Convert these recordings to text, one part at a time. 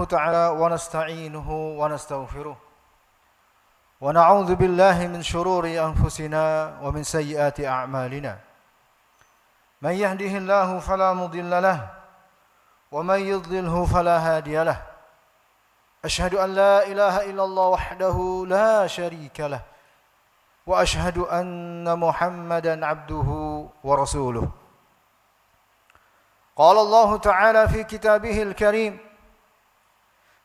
تعالى ونستعينه ونستغفره ونعوذ بالله من شرور أنفسنا ومن سيئات أعمالنا من يهده الله فلا مضل له ومن يضلله فلا هادي له أشهد أن لا إله إلا الله وحده لا شريك له وأشهد أن محمدا عبده ورسوله قال الله تعالى في كتابه الكريم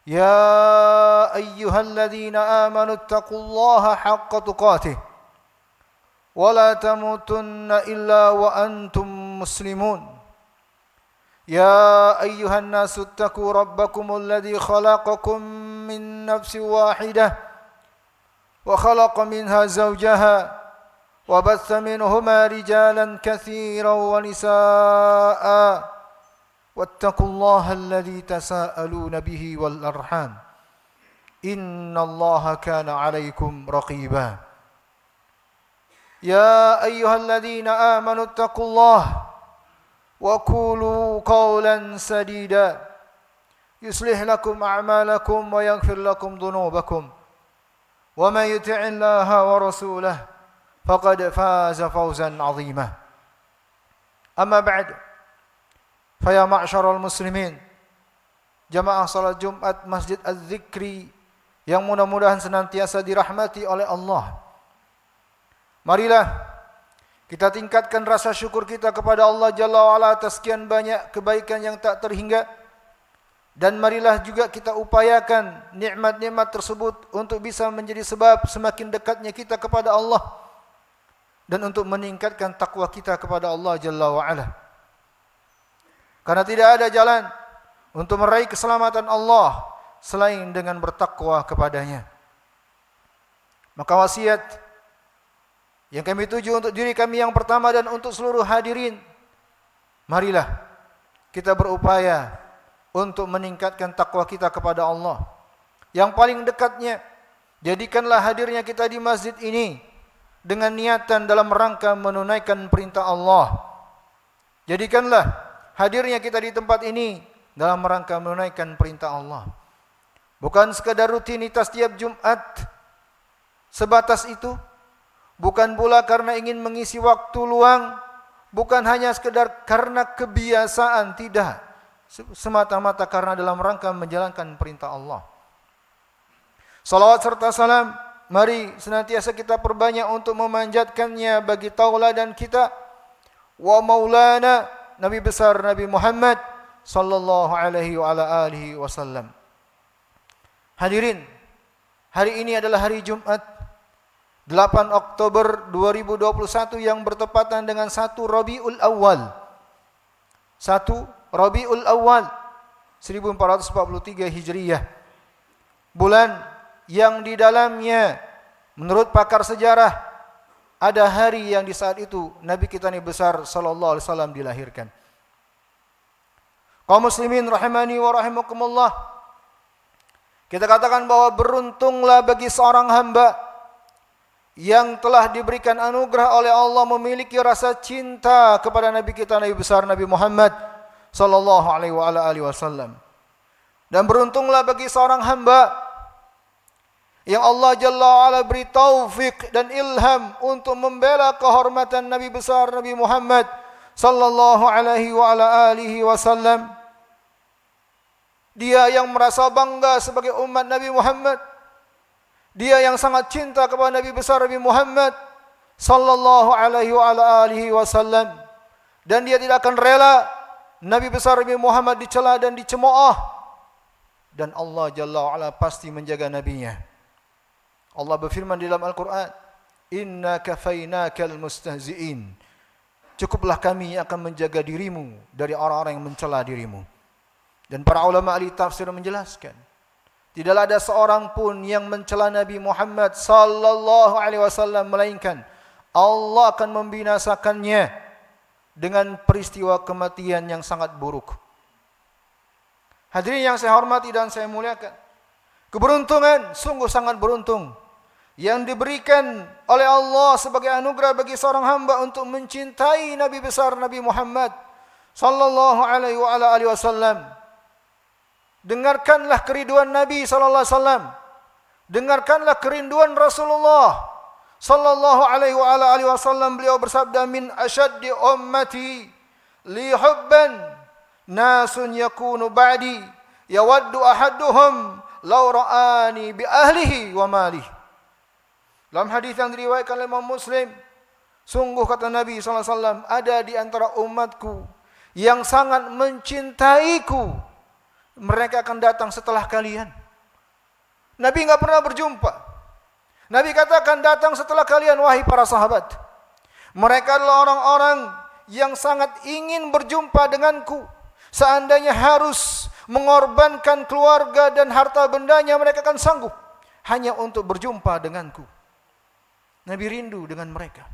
يا أيها الذين آمنوا اتقوا الله حق تقاته ولا تموتن إلا وأنتم مسلمون يا أيها الناس اتقوا ربكم الذي خلقكم من نفس واحدة وخلق منها زوجها وبث منهما رجالا كثيرا ونساء واتقوا الله الذي تساءلون به والأرحام إن الله كان عليكم رقيبا يا أيها الذين آمنوا اتقوا الله وقولوا قولا سديدا يصلح لكم أعمالكم ويغفر لكم ذنوبكم ومن يطع الله ورسوله فقد فاز فوزا عظيما أما بعد فيا معشر المسlimin, jamaah salat Jumat Masjid Az-Zikri yang mudah-mudahan senantiasa dirahmati oleh Allah. Marilah kita tingkatkan rasa syukur kita kepada Allah Jalla wa'ala atas sekian banyak kebaikan yang tak terhingga. Dan marilah juga kita upayakan nikmat-nikmat tersebut untuk bisa menjadi sebab semakin dekatnya kita kepada Allah dan untuk meningkatkan takwa kita kepada Allah Jalla wa'ala. Karena tidak ada jalan untuk meraih keselamatan Allah selain dengan bertakwa kepadanya. Maka wasiat yang kami tuju untuk diri kami yang pertama dan untuk seluruh hadirin, marilah kita berupaya untuk meningkatkan takwa kita kepada Allah. Yang paling dekatnya, jadikanlah hadirnya kita di masjid ini dengan niatan dalam rangka menunaikan perintah Allah. Jadikanlah hadirnya kita di tempat ini dalam rangka menunaikan perintah Allah. Bukan sekadar rutinitas tiap Jumat sebatas itu. Bukan pula karena ingin mengisi waktu luang. Bukan hanya sekadar karena kebiasaan, tidak. Semata-mata karena dalam rangka menjalankan perintah Allah. Salawat serta salam, mari senantiasa kita perbanyak untuk memanjatkannya bagi tauladan kita wa maulana Nabi besar Nabi Muhammad sallallahu alaihi wa ala alihi wasallam. Hadirin, hari ini adalah hari Jumat 8 Oktober 2021 yang bertepatan dengan 1 Rabiul Awal. 1 Rabiul Awal 1443 Hijriyah. Bulan yang di dalamnya menurut pakar sejarah ada hari yang di saat itu Nabi kita Nabi besar sallallahu alaihi wasallam dilahirkan. Kaum muslimin rahimani wa rahimakumullah. Kita katakan bahwa beruntunglah bagi seorang hamba yang telah diberikan anugerah oleh Allah memiliki rasa cinta kepada Nabi kita Nabi besar Nabi Muhammad sallallahu alaihi wasallam. Dan beruntunglah bagi seorang hamba yang Allah Jalla wa'ala beri taufik dan ilham untuk membela kehormatan Nabi besar Nabi Muhammad sallallahu alaihi wa ala alihi wasallam. Dia yang merasa bangga sebagai umat Nabi Muhammad. Dia yang sangat cinta kepada Nabi besar Nabi Muhammad sallallahu alaihi wa ala alihi wasallam. Dan dia tidak akan rela Nabi besar Nabi Muhammad dicela dan dicemooh. Dan Allah Jalla wa'ala pasti menjaga nabinya. Allah berfirman di dalam Al-Quran, Inna kafainakal mustahzi'in. Cukuplah kami yang akan menjaga dirimu dari orang-orang yang mencela dirimu. Dan para ulama ahli tafsir menjelaskan, tidaklah ada seorang pun yang mencela Nabi Muhammad sallallahu alaihi wasallam melainkan Allah akan membinasakannya dengan peristiwa kematian yang sangat buruk. Hadirin yang saya hormati dan saya muliakan, keberuntungan, sungguh sangat beruntung yang diberikan oleh Allah sebagai anugerah bagi seorang hamba untuk mencintai Nabi besar Nabi Muhammad sallallahu alaihi wasallam. dengarkanlah kerinduan Nabi sallallahu alaihi wasallam. Dengarkanlah kerinduan Rasulullah sallallahu alaihi wasallam. Beliau bersabda, min asyaddi ummati li hubban nasun yakunu ba'di yawaddu ahaduhum law ra'ani bi ahlihi wa malihi. Dalam hadis yang diriwayatkan oleh Imam Muslim, sungguh kata Nabi sallallahu alaihi wasallam, ada di antara umatku yang sangat mencintaiku. Mereka akan datang setelah kalian. Nabi enggak pernah berjumpa. Nabi katakan, datang setelah kalian wahai para sahabat. Mereka adalah orang-orang yang sangat ingin berjumpa denganku. Seandainya harus mengorbankan keluarga dan harta bendanya, mereka akan sanggup hanya untuk berjumpa denganku. Nabi rindu dengan mereka.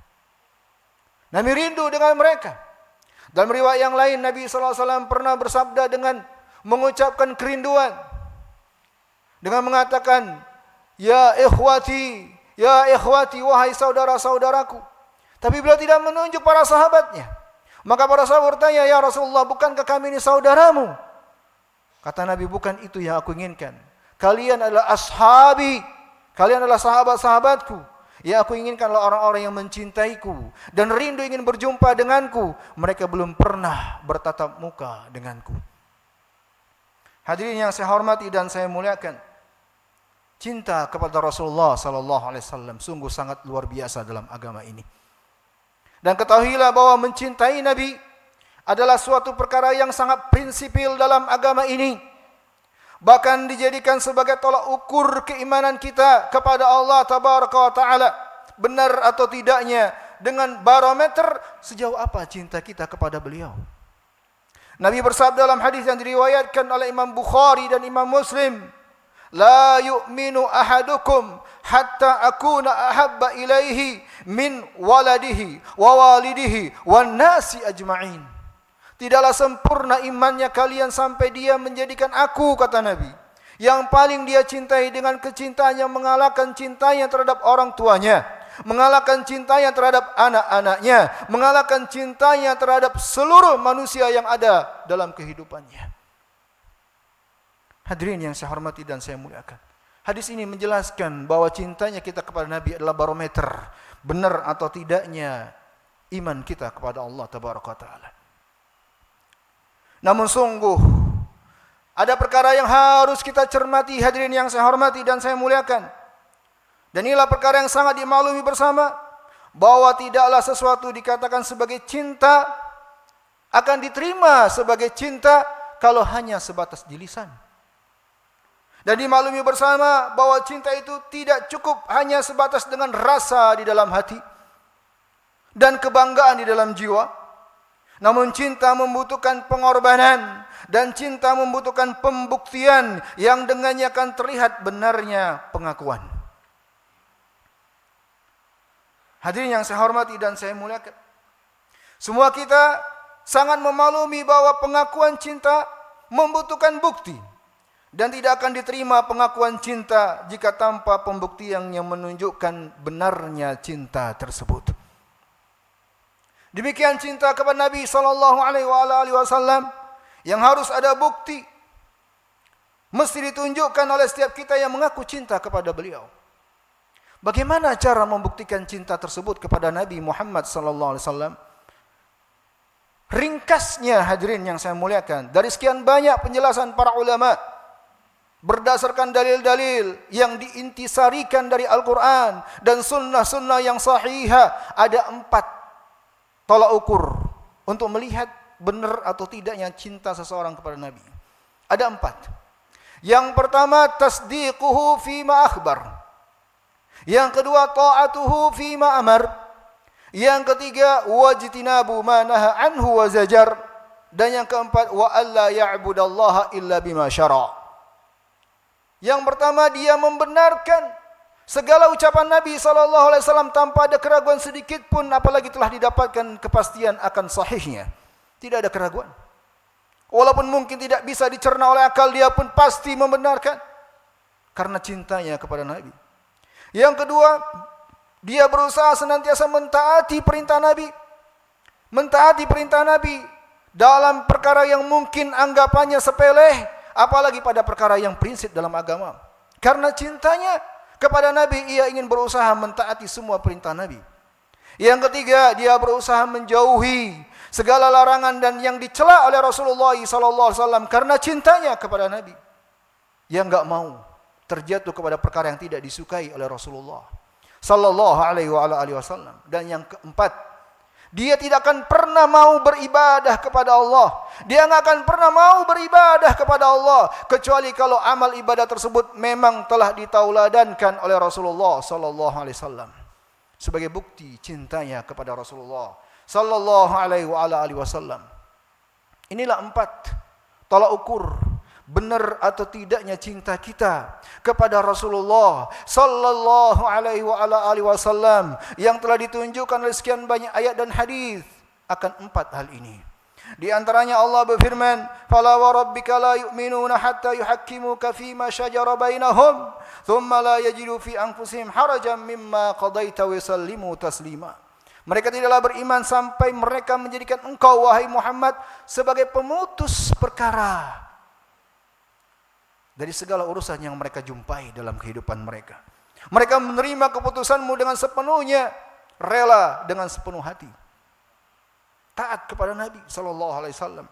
Nabi rindu dengan mereka. Dalam riwayat yang lain, Nabi SAW pernah bersabda dengan mengucapkan kerinduan, dengan mengatakan, ya ikhwati, wahai saudara-saudaraku. Tapi beliau tidak menunjuk para sahabatnya. Maka para sahabat bertanya, ya Rasulullah, bukankah kami ini saudaramu? Kata Nabi, bukan itu yang aku inginkan. Kalian adalah ashabi, kalian adalah sahabat-sahabatku. Ya, aku inginkanlah orang-orang yang mencintaiku dan rindu ingin berjumpa denganku. Mereka belum pernah bertatap muka denganku. Hadirin yang saya hormati dan saya muliakan, cinta kepada Rasulullah sallallahu alaihi wasallam sungguh sangat luar biasa dalam agama ini. Dan ketahuilah bahwa mencintai Nabi adalah suatu perkara yang sangat prinsipil dalam agama ini. Bahkan dijadikan sebagai tolak ukur keimanan kita kepada Allah Tabaraka wa Ta'ala. Benar atau tidaknya, dengan barometer sejauh apa cinta kita kepada beliau. Nabi bersabda dalam hadis yang diriwayatkan oleh Imam Bukhari dan Imam Muslim, la yu'minu ahadukum hatta akuna ahabba ilaihi min waladihi wa walidihi wan nasi ajma'in. Tidaklah sempurna imannya kalian sampai dia menjadikan aku, kata Nabi, yang paling dia cintai dengan kecintaan yang mengalahkan cintanya terhadap orang tuanya, mengalahkan cintanya terhadap anak-anaknya, mengalahkan cintanya terhadap seluruh manusia yang ada dalam kehidupannya. Hadirin yang saya hormati dan saya muliakan, hadis ini menjelaskan bahwa cintanya kita kepada Nabi adalah barometer benar atau tidaknya iman kita kepada Allah Tabaraka wa Ta'ala. Namun sungguh ada perkara yang harus kita cermati, hadirin yang saya hormati dan saya muliakan. Dan inilah perkara yang sangat dimaklumi bersama, bahwa tidaklah sesuatu dikatakan sebagai cinta akan diterima sebagai cinta kalau hanya sebatas di lisan. Dan dimaklumi bersama bahwa cinta itu tidak cukup hanya sebatas dengan rasa di dalam hati dan kebanggaan di dalam jiwa. Namun cinta membutuhkan pengorbanan dan cinta membutuhkan pembuktian yang dengannya akan terlihat benarnya pengakuan. Hadirin yang saya hormati dan saya muliakan, semua kita sangat memaklumi bahwa pengakuan cinta membutuhkan bukti, dan tidak akan diterima pengakuan cinta jika tanpa pembuktian yang menunjukkan benarnya cinta tersebut. Demikian cinta kepada Nabi sallallahu alaihi wasallam yang harus ada bukti, mesti ditunjukkan oleh setiap kita yang mengaku cinta kepada beliau. Bagaimana cara membuktikan cinta tersebut kepada Nabi Muhammad sallallahu alaihi wasallam? Ringkasnya, hadirin yang saya muliakan, dari sekian banyak penjelasan para ulama berdasarkan dalil-dalil yang diintisarikan dari Al-Quran dan sunnah-sunnah yang sahihah, ada 4 tolak ukur untuk melihat benar atau tidaknya cinta seseorang kepada Nabi. Ada 4. Yang pertama, tasdiquhu fima akhbar. Yang kedua, ta'atuhu fima amar. Yang ketiga, wajtinabu ma naha anhu wa zajar. Dan yang keempat, wa alla ya'budallaha illa bima syara'. Yang pertama, dia membenarkan segala ucapan Nabi SAW tanpa ada keraguan sedikit pun, apalagi telah didapatkan kepastian akan sahihnya. Tidak ada keraguan. Walaupun mungkin tidak bisa dicerna oleh akal, dia pun pasti membenarkan karena cintanya kepada Nabi. Yang kedua, dia berusaha senantiasa mentaati perintah Nabi. Mentaati perintah Nabi dalam perkara yang mungkin anggapannya sepele, apalagi pada perkara yang prinsip dalam agama. Karena cintanya kepada Nabi, ia ingin berusaha mentaati semua perintah Nabi. Yang ketiga, dia berusaha menjauhi segala larangan dan yang dicela oleh Rasulullah SAW karena cintanya kepada Nabi. Yang enggak mau terjatuh kepada perkara yang tidak disukai oleh Rasulullah sallallahu alaihi wasallam. Dan yang keempat, dia tidak akan pernah mau beribadah kepada Allah. Dia enggak akan pernah mau beribadah kepada Allah kecuali kalau amal ibadah tersebut memang telah ditauladankan oleh Rasulullah sallallahu alaihi wasallam. Sebagai bukti cintanya kepada Rasulullah sallallahu alaihi wasallam. Inilah 4 tolak ukur benar atau tidaknya cinta kita kepada Rasulullah sallallahu alaihi wasallam yang telah ditunjukkan oleh sekian banyak ayat dan hadis akan 4 hal ini. Di antaranya Allah berfirman, "Fala wa rabbika la yu'minuna hatta yuhakkimuka fima shajara bainahum, thumma la yajidu fi anfusihim harajan mimma qadaita wa yusallimu taslima." Mereka tidaklah beriman sampai mereka menjadikan engkau, wahai Muhammad, sebagai pemutus perkara dari segala urusan yang mereka jumpai dalam kehidupan mereka. Mereka menerima keputusanmu dengan sepenuhnya, rela dengan sepenuh hati. Taat kepada Nabi sallallahu alaihi wasallam.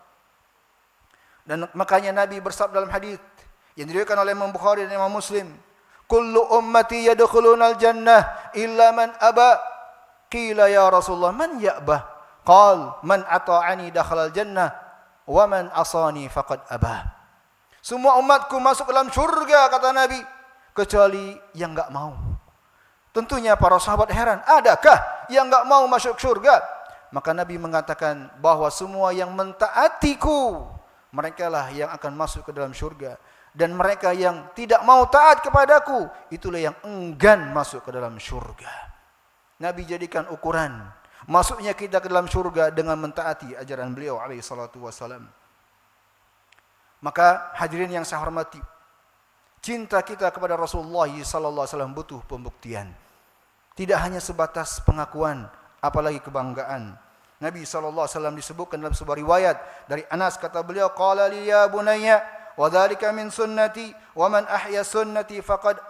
Dan makanya Nabi bersabda dalam hadis yang diriwayatkan oleh Imam Bukhari dan Imam Muslim, "Kullu ummati yadkhulunal jannah illa man aba." Qila ya Rasulullah, man ya'bah? Qal, man ata'ani dakhalal jannah wa man asani faqad abah. Semua umatku masuk dalam syurga, kata Nabi, kecuali yang enggak mau. Tentunya para sahabat heran, adakah yang enggak mau masuk syurga? Maka Nabi mengatakan bahwa semua yang mentaatiku, mereka lah yang akan masuk ke dalam syurga. Dan mereka yang tidak mau taat kepadaku, itulah yang enggan masuk ke dalam syurga. Nabi jadikan ukuran masuknya kita ke dalam syurga dengan mentaati ajaran beliau alaihi salatu wassalam. Maka hadirin yang saya hormati, cinta kita kepada Rasulullah sallallahu alaihi wasallam butuh pembuktian. Tidak hanya sebatas pengakuan, apalagi kebanggaan. Nabi sallallahu alaihi wasallam disebutkan dalam sebuah riwayat dari Anas, kata beliau, qala li ya bunayya wa dzalika min sunnati wa man ahya sunnati faqad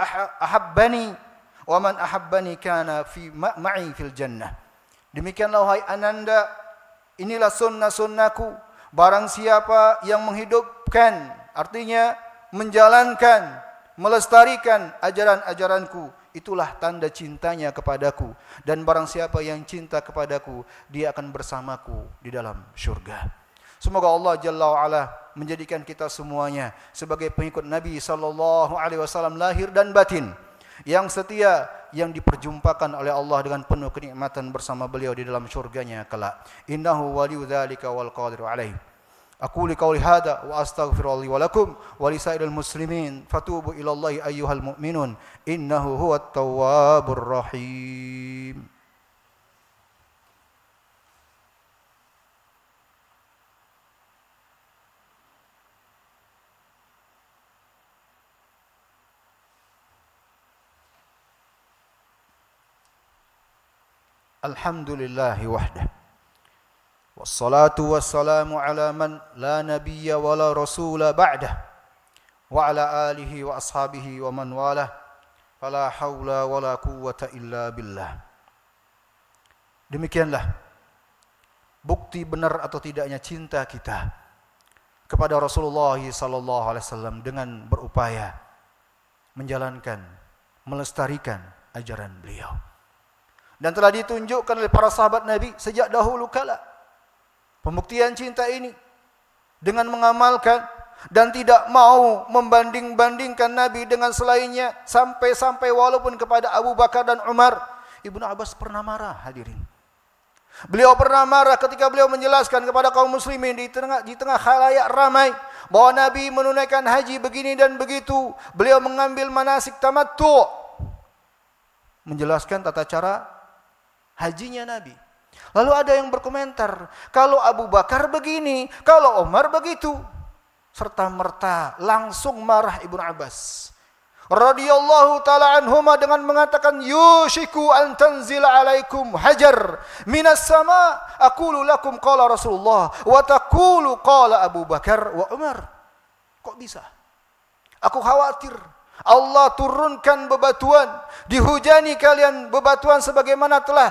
ahabbani wa man ahabbani kana fi ma'i fil jannah. Demikianlah wahai ananda, inilah sunnah-sunnahku. Barang siapa yang menghidupkan, artinya menjalankan, melestarikan ajaran-ajaranku, itulah tanda cintanya kepadaku. Dan barang siapa yang cinta kepadaku, dia akan bersamaku di dalam syurga. Semoga Allah Jalla wa'ala menjadikan kita semuanya sebagai pengikut Nabi sallallahu alaihi wasallam lahir dan batin, yang setia, yang diperjumpakan oleh Allah dengan penuh kenikmatan bersama beliau di dalam syurganya kelak. Innahu waliyu dzalika wal qadiru alaih. Aqulu qouli hadza wa astaghfirullahi wa lakum wa lisairil muslimin fatubu ilallahi ayyuhal mu'minun innahu huwat tawwabur rahim. Alhamdulillahi wahdah. Wassalatu wassalamu ala man la nabiyya wa la rasula ba'dah. Wa ala alihi wa ashabihi wa man walah. Fala hawla wa la quwwata illa billah. Demikianlah bukti benar atau tidaknya cinta kita kepada Rasulullah sallallahu alaihi wasallam dengan berupaya menjalankan, melestarikan ajaran beliau. Dan telah ditunjukkan oleh para sahabat Nabi sejak dahulu kala. Pembuktian cinta ini dengan mengamalkan dan tidak mau membanding-bandingkan Nabi dengan selainnya, sampai-sampai walaupun kepada Abu Bakar dan Umar. Ibnu Abbas pernah marah, hadirin. Beliau pernah marah ketika beliau menjelaskan kepada kaum muslimin di tengah khalayak ramai bahwa Nabi menunaikan haji begini dan begitu. Beliau mengambil manasik tamattu', menjelaskan tata cara hajinya Nabi. Lalu ada yang berkomentar, kalau Abu Bakar begini, kalau Umar begitu. Serta-merta langsung marah Ibnu Abbas radhiyallahu taala anhuma dengan mengatakan, yushiku an tanzila alaikum hajar minas sama aqulu lakum qala Rasulullah wa taqulu qala Abu Bakar wa Umar. Kok bisa? Aku khawatir Allah turunkan bebatuan, dihujani kalian bebatuan sebagaimana telah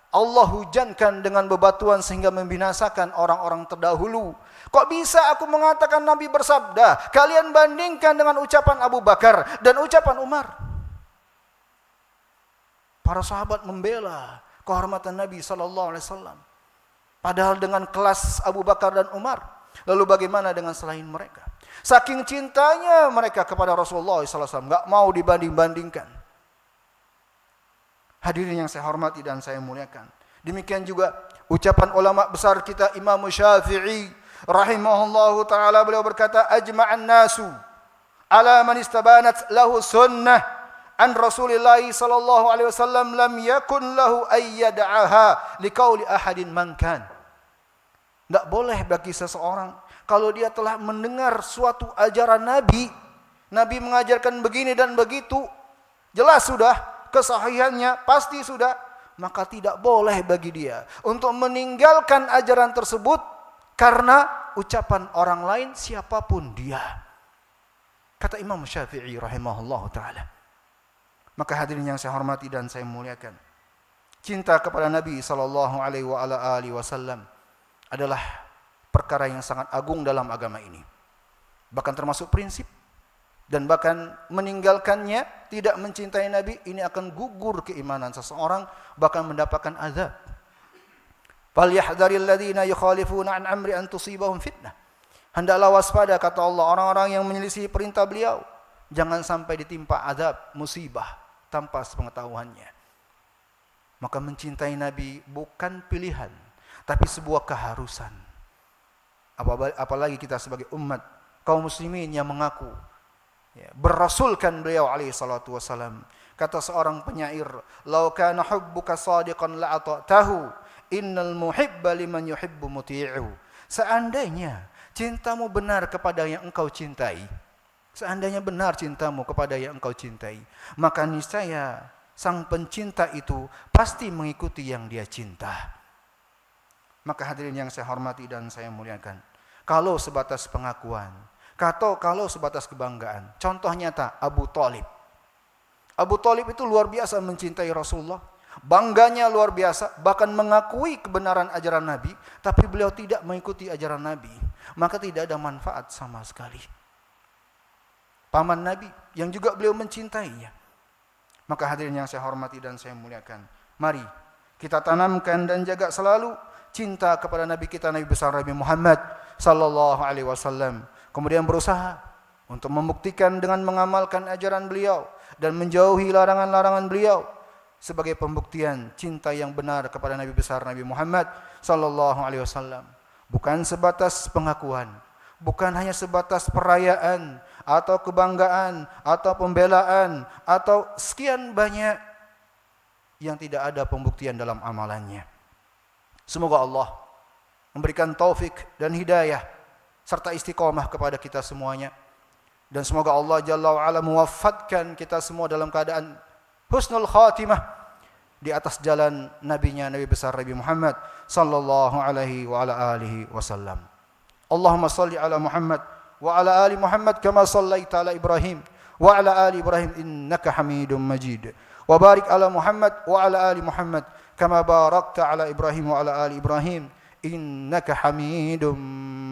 Allah hujankan dengan bebatuan sehingga membinasakan orang-orang terdahulu. Kok bisa aku mengatakan Nabi bersabda? Kalian bandingkan dengan ucapan Abu Bakar dan ucapan Umar. Para sahabat membela kehormatan Nabi SAW. Padahal dengan kelas Abu Bakar dan Umar. Lalu bagaimana dengan selain mereka? Saking cintanya mereka kepada Rasulullah SAW, nggak mau dibanding-bandingkan. Hadirin yang saya hormati dan saya muliakan. Demikian juga ucapan ulama besar kita Imam Syafi'i rahimahullahu taala, beliau berkata, ajma'an nasu ala man istabanat lahu sunnah an Rasulillah sallallahu alaihi wasallam lam yakun lahu ayyad'aha liqauli ahadin man kan. Tidak boleh bagi seseorang kalau dia telah mendengar suatu ajaran Nabi, Nabi mengajarkan begini dan begitu, jelas sudah kesahihannya, pasti sudah, maka tidak boleh bagi dia untuk meninggalkan ajaran tersebut karena ucapan orang lain siapapun dia. Kata Imam Syafi'i rahimahullah ta'ala. Maka hadirin yang saya hormati dan saya muliakan, cinta kepada Nabi sallallahu alaihi wasallam adalah perkara yang sangat agung dalam agama ini. Bahkan termasuk prinsip. Dan bahkan meninggalkannya, tidak mencintai Nabi, ini akan gugur keimanan seseorang, bahkan mendapatkan azab. Falyahdharil ladzina yukhalifuna an amri an tusibahum fitnah. Hendaklah waspada, kata Allah, orang-orang yang menyelisih perintah beliau, jangan sampai ditimpa azab, musibah tanpa sepengetahuannya. Maka mencintai Nabi bukan pilihan, tapi sebuah keharusan. Apalagi kita sebagai umat kaum muslimin yang mengaku berasulkan beliau alaihi salatu wasalam. Kata seorang penyair, "Lau kana hubbuka shadiqan la ata'tahu, innal muhibba liman yuhibbu muti'u." Seandainya cintamu benar kepada yang engkau cintai, seandainya benar cintamu kepada yang engkau cintai, maka niscaya sang pencinta itu pasti mengikuti yang dia cinta. Maka hadirin yang saya hormati dan saya muliakan, kalau sebatas pengakuan, kalau sebatas kebanggaan, contoh nyata Abu Thalib. Abu Thalib itu luar biasa mencintai Rasulullah, bangganya luar biasa, bahkan mengakui kebenaran ajaran Nabi, tapi beliau tidak mengikuti ajaran Nabi, maka tidak ada manfaat sama sekali. Paman Nabi yang juga beliau mencintainya. Maka hadirin yang saya hormati dan saya muliakan, mari kita tanamkan dan jaga selalu cinta kepada Nabi kita, Nabi besar Nabi Muhammad sallallahu alaihi wasallam. Kemudian berusaha untuk membuktikan dengan mengamalkan ajaran beliau dan menjauhi larangan-larangan beliau sebagai pembuktian cinta yang benar kepada Nabi besar Nabi Muhammad sallallahu alaihi wasallam. Bukan sebatas pengakuan, bukan hanya sebatas perayaan atau kebanggaan atau pembelaan atau sekian banyak yang tidak ada pembuktian dalam amalannya. Semoga Allah memberikan taufik dan hidayah serta istiqomah kepada kita semuanya. Dan semoga Allah Jalla wa'ala mewaffatkan kita semua dalam keadaan husnul khatimah di atas jalan nabinya, Nabi besar Nabi Muhammad sallallahu alaihi wa ala alihi wasallam. Allahumma salli ala Muhammad wa ala ali Muhammad kama sallaita ala Ibrahim wa ala ali Ibrahim innaka Hamidum Majid. Wa barik ala Muhammad wa ala ali Muhammad kama barakta ala Ibrahim wa ala ali Ibrahim innaka Hamidum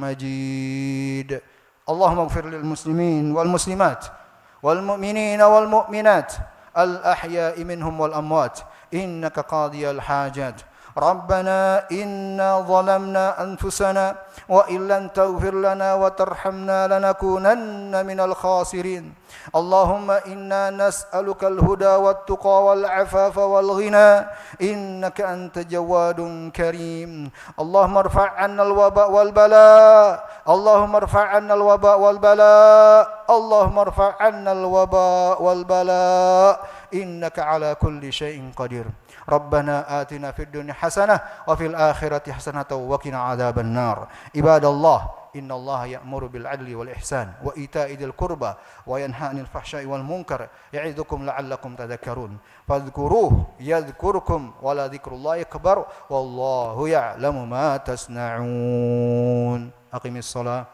Majid. Allahumma ighfir lil muslimin wal muslimat wal mu'minin wal mu'minat al ahya'i minhum wal amwat innaka qadiyal hajat. ربنا إنا ظلمنا أنفسنا وإن لم تغفر لنا وترحمنا لنكونن من الخاسرين. اللهم إنا نسألك الهدى والتقى والعفاف والغنى إنك أنت جواد كريم. اللهم ارفع عنا الوباء والبلاء اللهم ارفع عنا الوباء والبلاء اللهم ارفع عنا الوباء والبلاء إنك على كل شيء قدير. ربنا آتنا في الدنيا حسنة وفي الآخرة حسنة وقنا عذاب النار. عباد الله إن الله يأمر بالعدل والإحسان وإيتاء ذي القربى وينهى عن الفحشاء والمنكر يعظكم لعلكم تذكرون فاذكروه يذكركم ولذكر الله أكبر والله يعلم ما تصنعون. أقم الصلاة.